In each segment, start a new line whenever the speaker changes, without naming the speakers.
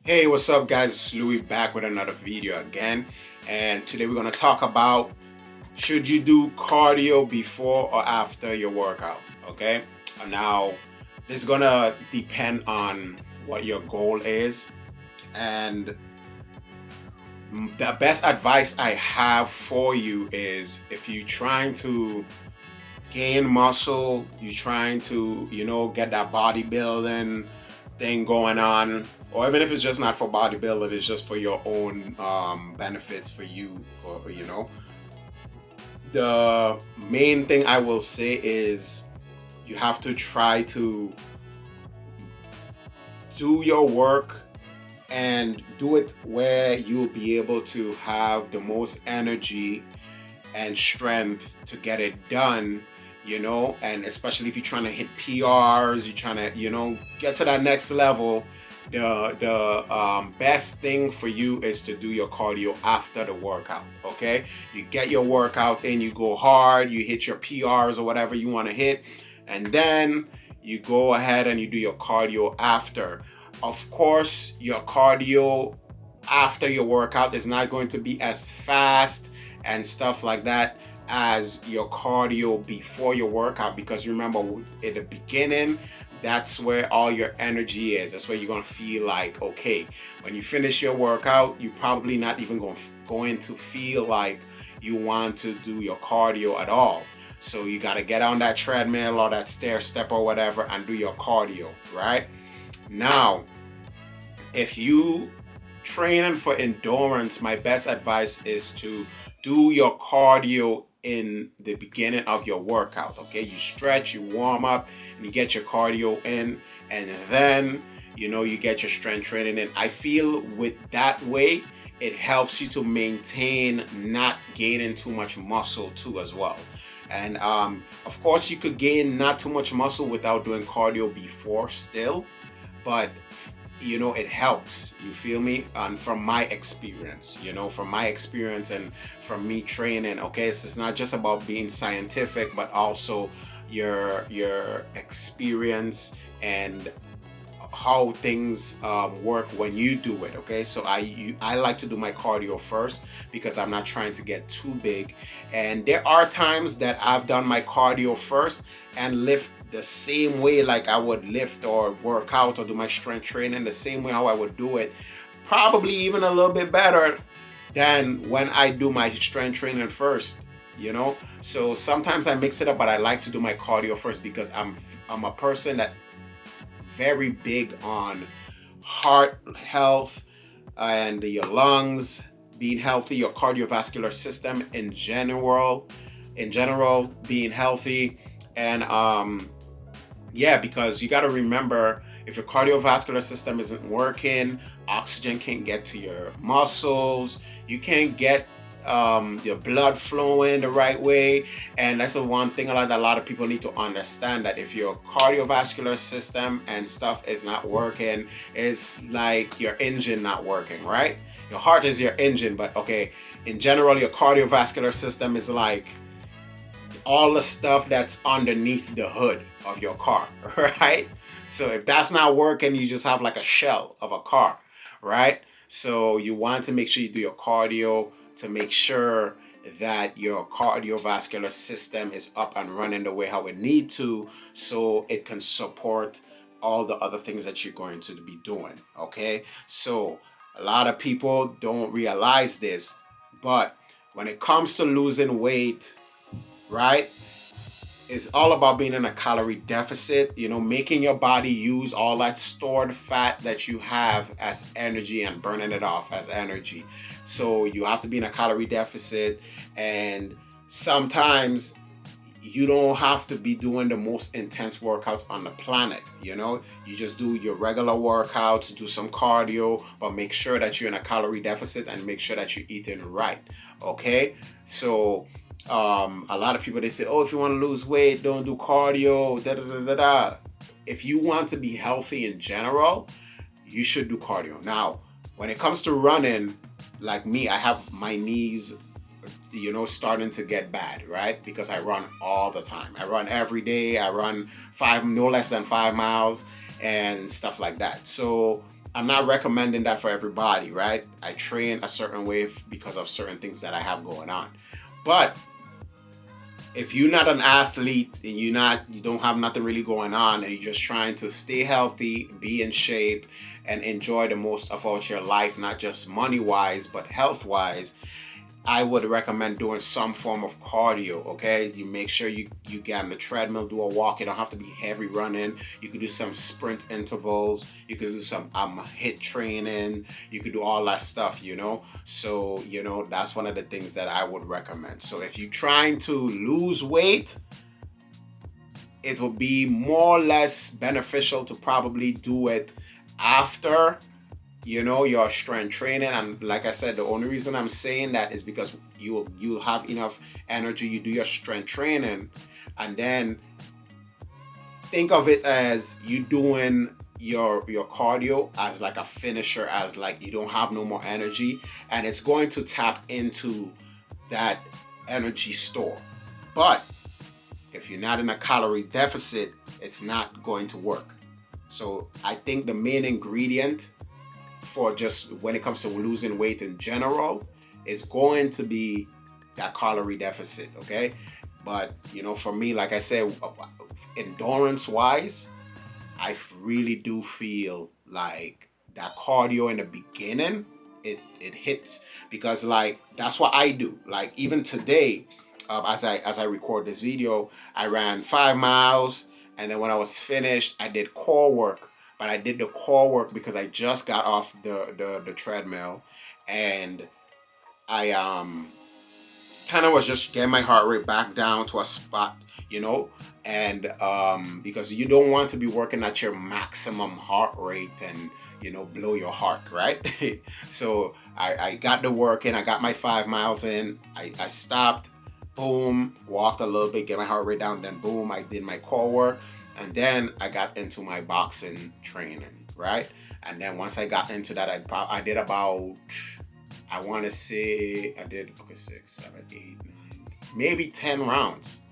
Hey, what's up, guys? It's Louis back with another video again. And today we're going to talk about should you do cardio before or after your workout? Okay. Now, this is going to depend on what your goal is. And the best advice I have for you is if you're trying to gain muscle, you're trying to, get that bodybuilding thing going on, or even if it's just not for bodybuilding, it's just for your own benefits for you, the main thing I will say is you have to try to do your work and do it where you'll be able to have the most energy and strength to get it done, and especially if you're trying to hit PRs, you're trying to, get to that next level. The best thing for you is to do your cardio after the workout. Okay, you get your workout in, you go hard, you hit your PRs or whatever you want to hit, and then you go ahead and you do your cardio after. Of course, your cardio after your workout is not going to be as fast and stuff like that as your cardio before your workout, because remember, at the beginning, that's where all your energy is. That's where you're going to feel like, okay, when you finish your workout, you're probably not even going to feel like you want to do your cardio at all. So you got to get on that treadmill or that stair step or whatever and do your cardio, right? Now, if you training for endurance, my best advice is to do your cardio in the beginning of your workout. Okay, you stretch, you warm up, and you get your cardio in, and then you get your strength training in. I feel with that way, it helps you to maintain not gaining too much muscle too as well. And of course, you could gain not too much muscle without doing cardio before still, but it helps, you feel me, and from my experience, and from me training. Okay, so it's not just about being scientific, but also your experience and how things work when you do it. Okay, so I like to do my cardio first because I'm not trying to get too big, and there are times that I've done my cardio first and lift the same way like I would lift or work out or do my strength training the same way how I would do it, probably even a little bit better than when I do my strength training first. So sometimes I mix it up, but I like to do my cardio first because I'm a person that very big on heart health and your lungs being healthy, your cardiovascular system in general being healthy. And yeah, because you got to remember, if your cardiovascular system isn't working, oxygen can't get to your muscles, you can't get your blood flowing the right way. And that's the one thing that a lot of people need to understand, that if your cardiovascular system and stuff is not working, it's like your engine not working, right? Your heart is your engine, but okay, in general, your cardiovascular system is like all the stuff that's underneath the hood of your car, right? So if that's not working, you just have like a shell of a car, right? So you want to make sure you do your cardio to make sure that your cardiovascular system is up and running the way how it need to, so it can support all the other things that you're going to be doing. Okay, so a lot of people don't realize this, but when it comes to losing weight, right? It's all about being in a calorie deficit, making your body use all that stored fat that you have as energy and burning it off as energy. So you have to be in a calorie deficit, and sometimes you don't have to be doing the most intense workouts on the planet. You just do your regular workouts, do some cardio, but make sure that you're in a calorie deficit and make sure that you're eating right. Okay, so a lot of people, they say, oh, if you want to lose weight, don't do cardio, da da da da da. If you want to be healthy in general, you should do cardio. Now, when it comes to running, like me, I have my knees, starting to get bad, right? Because I run all the time. I run every day. I run no less than 5 miles and stuff like that. So I'm not recommending that for everybody, right? I train a certain way because of certain things that I have going on. But if you're not an athlete and you don't have nothing really going on and you're just trying to stay healthy, be in shape, and enjoy the most about your life, not just money wise but health wise, I would recommend doing some form of cardio. Okay, you make sure you get on the treadmill, do a walk. It don't have to be heavy running. You could do some sprint intervals. You could do some hit training. You could do all that stuff. So that's one of the things that I would recommend. So if you're trying to lose weight, it will be more or less beneficial to probably do it after your strength training. And like I said, the only reason I'm saying that is because you'll have enough energy. You do your strength training, and then think of it as you doing your cardio as like a finisher, as like you don't have no more energy, and it's going to tap into that energy store. But if you're not in a calorie deficit, it's not going to work. So I think the main ingredient for just when it comes to losing weight in general is going to be that calorie deficit. Okay, but for me, like I said, endurance wise, I really do feel like that cardio in the beginning, it hits, because like that's what I do. Like even today, as I record this video, I ran 5 miles, and then when I was finished, I did core work. But I did the core work because I just got off the treadmill, and I kind of was just getting my heart rate back down to a spot, and because you don't want to be working at your maximum heart rate and blow your heart, right? So I got the work in, I got my 5 miles in, I stopped, boom, walked a little bit, get my heart rate down, then boom, I did my core work. And then I got into my boxing training, right? And then once I got into that, I did about, I want to say, I did, 6, 7, 8, 9, maybe 10 rounds,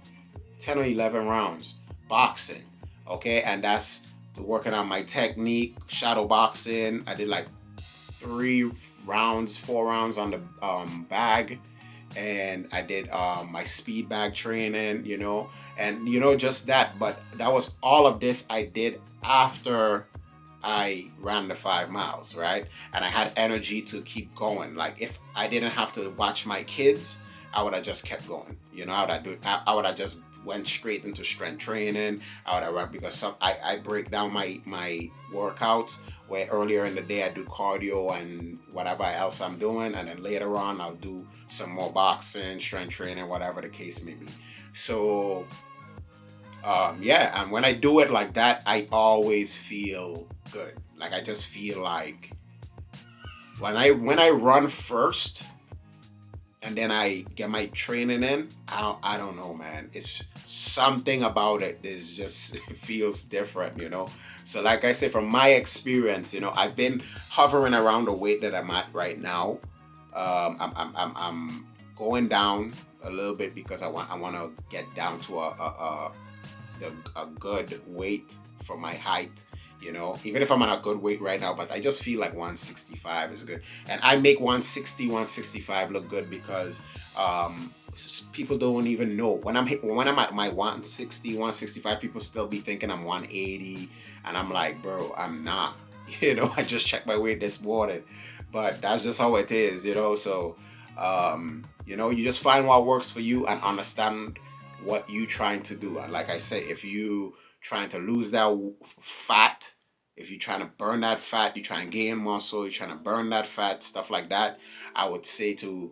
10 or 11 rounds boxing, okay? And that's working on my technique, shadow boxing. I did like 3 rounds, 4 rounds on the bag. And I did my speed bag training, and just that. But that was all of this I did after I ran the 5 miles, right? And I had energy to keep going. Like if I didn't have to watch my kids, I would have just kept going. I would have just went straight into strength training. I would have run, because I break down my workouts, where earlier in the day I do cardio and whatever else I'm doing, and then later on I'll do some more boxing, strength training, whatever the case may be. So yeah, and when I do it like that, I always feel good. Like I just feel like when I run first and then I get my training in, I don't know, man. It's something about it is just it feels different, So like I said, from my experience, I've been hovering around the weight that I'm at right now. I'm going down a little bit because I want to get down to a good weight for my height. Even if I'm on a good weight right now, but I just feel like 165 is good. And I make 160, 165 look good because people don't even know. When I'm at my 160, 165, people still be thinking I'm 180. And I'm like, bro, I'm not. I just checked my weight this morning. But that's just how it is, So, you just find what works for you and understand what you trying to do. And like I say, if you trying to lose that fat, if you're trying to burn that fat, you're trying to gain muscle, you're trying to burn that fat, stuff like that, I would say to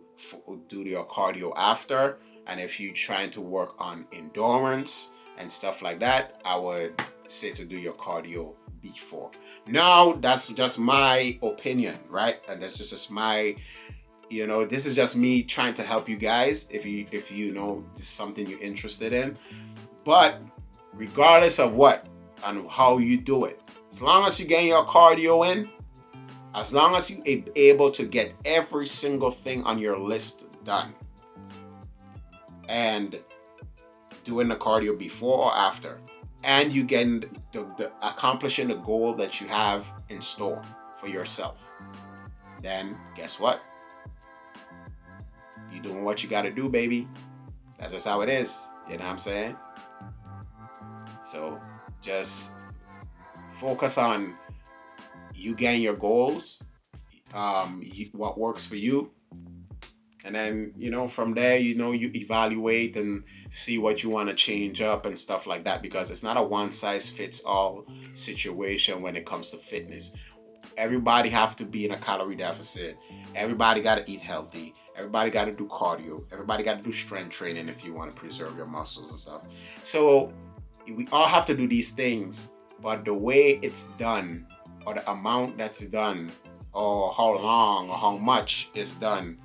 do your cardio after. And if you're trying to work on endurance and stuff like that, I would say to do your cardio before. Now, that's just my opinion, right? And that's just my, this is just me trying to help you guys if you know this is something you're interested in. But regardless of what and how you do it, as long as you get your cardio in, as long as you're able to get every single thing on your list done, and doing the cardio before or after, and you getting the accomplishing the goal that you have in store for yourself, then guess what? You doing what you got to do, baby. That's just how it is. You know what I'm saying? So just focus on you getting your goals, what works for you, and then from there you evaluate and see what you want to change up and stuff like that, because it's not a one size fits all situation when it comes to fitness. Everybody have to be in a calorie deficit. Everybody got to eat healthy. Everybody got to do cardio. Everybody got to do strength training if you want to preserve your muscles and stuff. So we all have to do these things, but the way it's done, or the amount that's done, or how long or how much is done,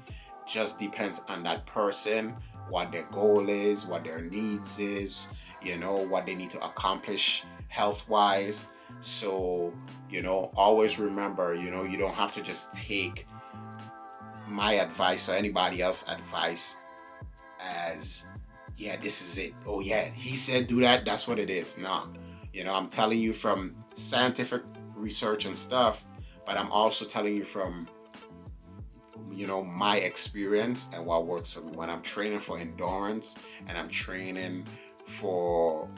just depends on that person, what their goal is, what their needs is, what they need to accomplish health wise. So always remember, you don't have to just take my advice or anybody else's advice as, yeah, this is it. Oh yeah, he said do that, that's what it is. No, I'm telling you from scientific research and stuff, but I'm also telling you from my experience and what works for me when I'm training for endurance, and I'm training for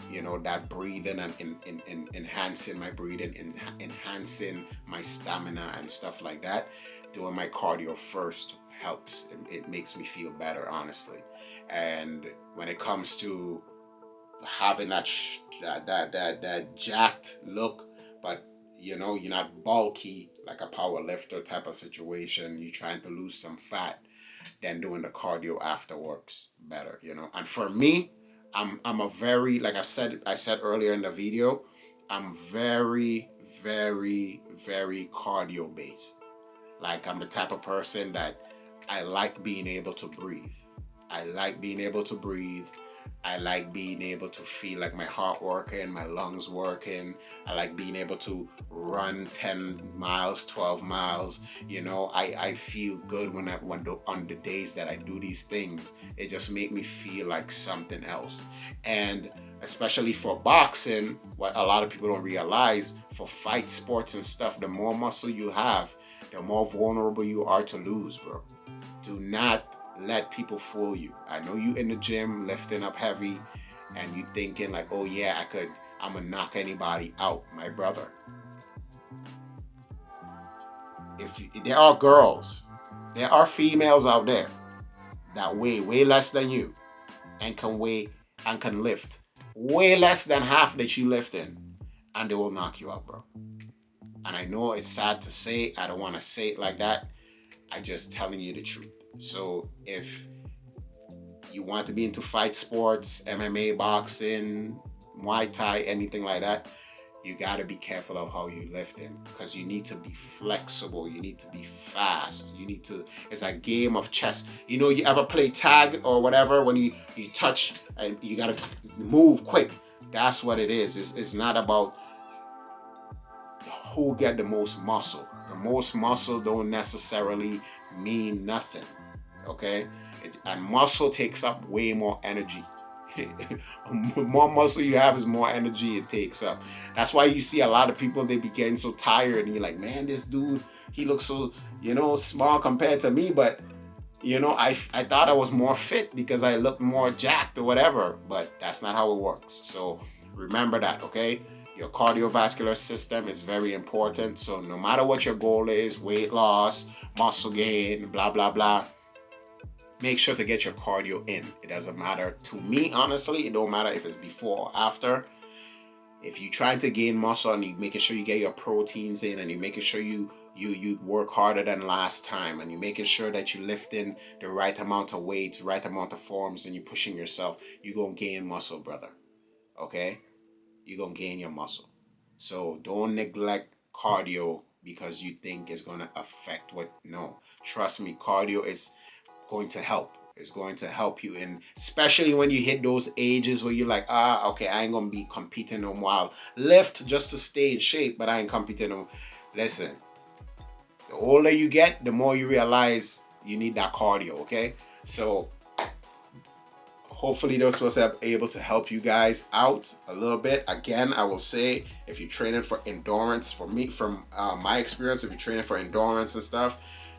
that breathing and in enhancing my breathing, enhancing my stamina and stuff like that. Doing my cardio first helps. It makes me feel better, honestly. And when it comes to having that jacked look, but you're not bulky like a power lifter type of situation, you're trying to lose some fat, then doing the cardio after works better. And for me, I'm a very, like I said earlier in the video, I'm very, very, very cardio based. Like, I'm the type of person that I like being able to breathe. I like being able to breathe. I like being able to feel like my heart working, my lungs working. I like being able to run 10 miles, 12 miles. I feel good when on the days that I do these things. It just make me feel like something else. And especially for boxing, what a lot of people don't realize, for fight sports and stuff, the more muscle you have, the more vulnerable you are to lose, bro. Do not let people fool you. I know you in the gym lifting up heavy and you thinking like, oh yeah, I'm gonna knock anybody out. My brother, there are girls, there are females out there that weigh way less than you and can lift way less than half that you lifting, and they will knock you out, bro. And I know it's sad to say, I don't want to say it like that. I'm just telling you the truth. So if you want to be into fight sports, MMA, boxing, Muay Thai, anything like that, you got to be careful of how you lifting, because you need to be flexible. You need to be fast. It's a game of chess. You ever play tag or whatever, when you touch and you got to move quick. That's what it is. It's not about who get the most muscle. The most muscle don't necessarily mean nothing, okay? And muscle takes up way more energy. More muscle you have is more energy it takes up. That's why you see a lot of people, they be getting so tired, and you're like, man, this dude, he looks so small compared to me, but I thought I was more fit because I looked more jacked or whatever, but that's not how it works. So remember that, okay? Your cardiovascular system is very important. So no matter what your goal is, weight loss, muscle gain, blah, blah, blah, make sure to get your cardio in. It doesn't matter. To me, honestly, it don't matter if it's before or after. If you're trying to gain muscle and you're making sure you get your proteins in, and you're making sure you work harder than last time, and you're making sure that you're lifting the right amount of weights, right amount of forms, and you're pushing yourself, you're going to gain muscle, brother. Okay? You're going to gain your muscle. So don't neglect cardio because you think it's going to affect no. Trust me, cardio is going to help. It's going to help you, and especially when you hit those ages where you're like, okay, I ain't going to be competing no more. I'll lift just to stay in shape, but I ain't competing no more. Listen, the older you get, the more you realize you need that cardio, okay? So hopefully this was able to help you guys out a little bit. Again, I will say, if you're training for endurance, for me, from my experience, if you're training for endurance and stuff,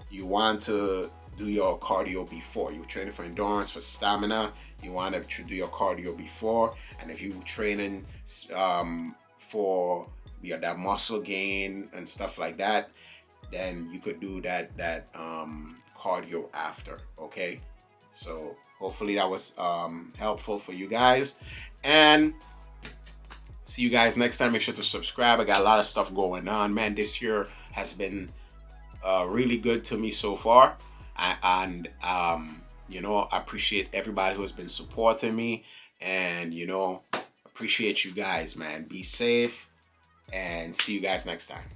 you want to do your cardio before. You're training for endurance, for stamina, you want to do your cardio before. And if you're training for that muscle gain and stuff like that, then you could do that cardio after. Okay, so hopefully that was helpful for you guys, and see you guys next time. Make sure to subscribe. I got a lot of stuff going on, man. This year has been really good to me so far, and you know, I appreciate everybody who has been supporting me, and you know, appreciate you guys, man. Be safe, and see you guys next time.